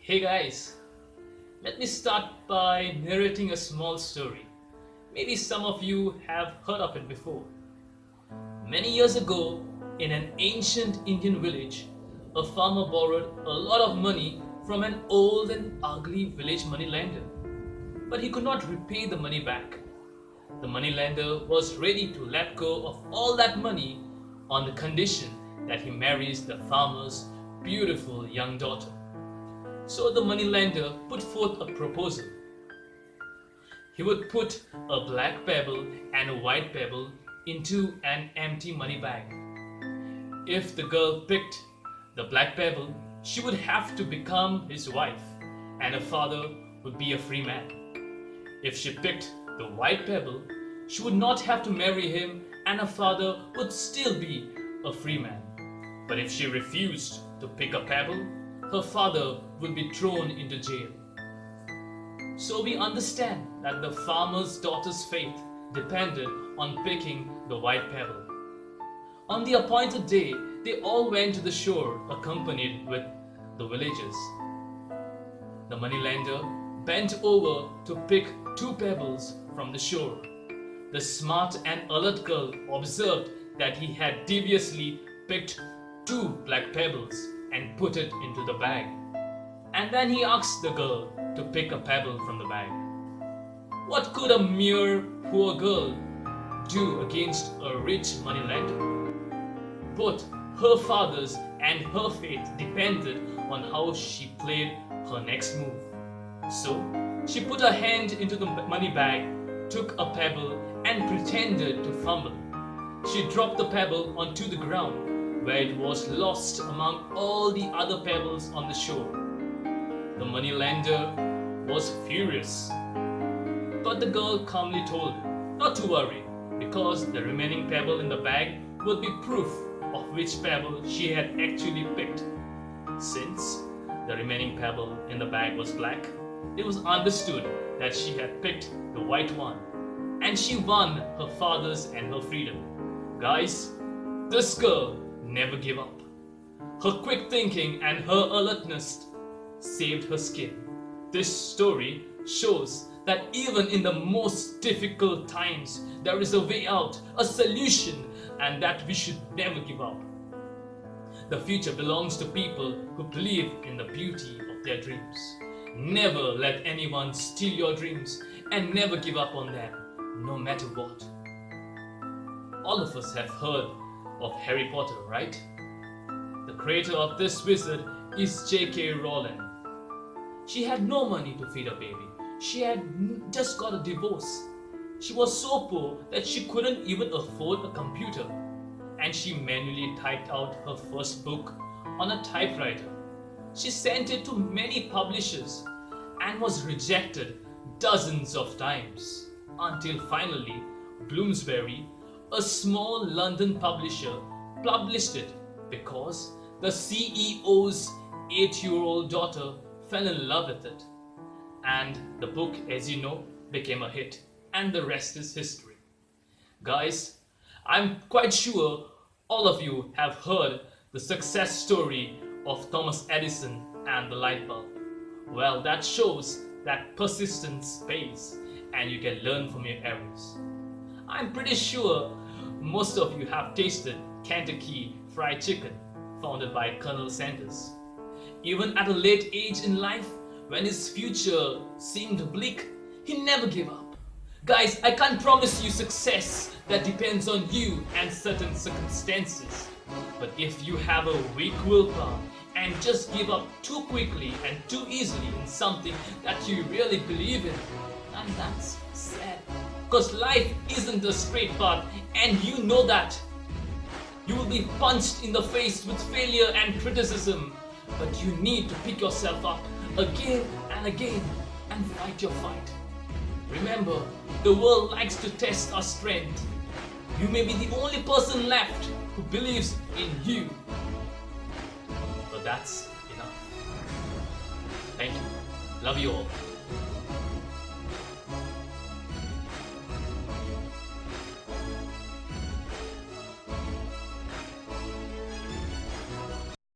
Hey guys, let me start by narrating a small story. Maybe some of you have heard of it before. Many years ago, in an ancient Indian village, a farmer borrowed a lot of money from an old and ugly village moneylender. But he could not repay the money back. The moneylender was ready to let go of all that money on the condition that he marries the farmer's beautiful young daughter. So the moneylender put forth a proposal. He would put a black pebble and a white pebble into an empty money bag. If the girl picked the black pebble, she would have to become his wife, and her father would be a free man. If she picked the white pebble, she would not have to marry him, and her father would still be a free man. But if she refused to pick a pebble, her father would be thrown into jail. So we understand that the farmer's daughter's fate depended on picking the white pebble. On the appointed day, they all went to the shore accompanied with the villagers. The moneylender bent over to pick two pebbles from the shore. The smart and alert girl observed that he had deviously picked two black pebbles and put it into the bag. And then he asked the girl to pick a pebble from the bag. What could a mere poor girl do against a rich moneylender? Both her father's and her fate depended on how she played her next move. So she put her hand into the money bag, took a pebble and pretended to fumble. She dropped the pebble onto the ground, where it was lost among all the other pebbles on the shore. The moneylender was furious, but the girl calmly told him not to worry, because the remaining pebble in the bag would be proof of which pebble she had actually picked. Since the remaining pebble in the bag was black, it was understood that she had picked the white one, and she won her father's and her freedom. Guys, this girl never gave up. Her quick thinking and her alertness saved her skin. This story shows that even in the most difficult times, there is a way out, a solution, and that we should never give up. The future belongs to people who believe in the beauty of their dreams. Never let anyone steal your dreams, and never give up on them, no matter what. All of us have heard of Harry Potter, right? The creator of this wizard is J.K. Rowling. She had no money to feed a baby. She had just got a divorce. She was so poor that she couldn't even afford a computer. And she manually typed out her first book on a typewriter. She sent it to many publishers and was rejected dozens of times, until finally Bloomsbury, a small London publisher, published it because the CEO's 8-year-old daughter fell in love with it. And the book, as you know, became a hit, and the rest is history. Guys, I'm quite sure all of you have heard the success story of Thomas Edison and the light bulb. Well, that shows that persistence pays, and you can learn from your errors. I'm pretty sure most of you have tasted Kentucky Fried Chicken, founded by Colonel Sanders. Even at a late age in life, when his future seemed bleak, he never gave up. Guys, I can't promise you success that depends on you and certain circumstances. But if you have a weak willpower and just give up too quickly and too easily in something that you really believe in, and that's sad. Because life isn't a straight path, and you know that. You will be punched in the face with failure and criticism, but you need to pick yourself up again and again and fight your fight. Remember, the world likes to test our strength. You may be the only person left who believes in you. But that's enough. Thank you. Love you all.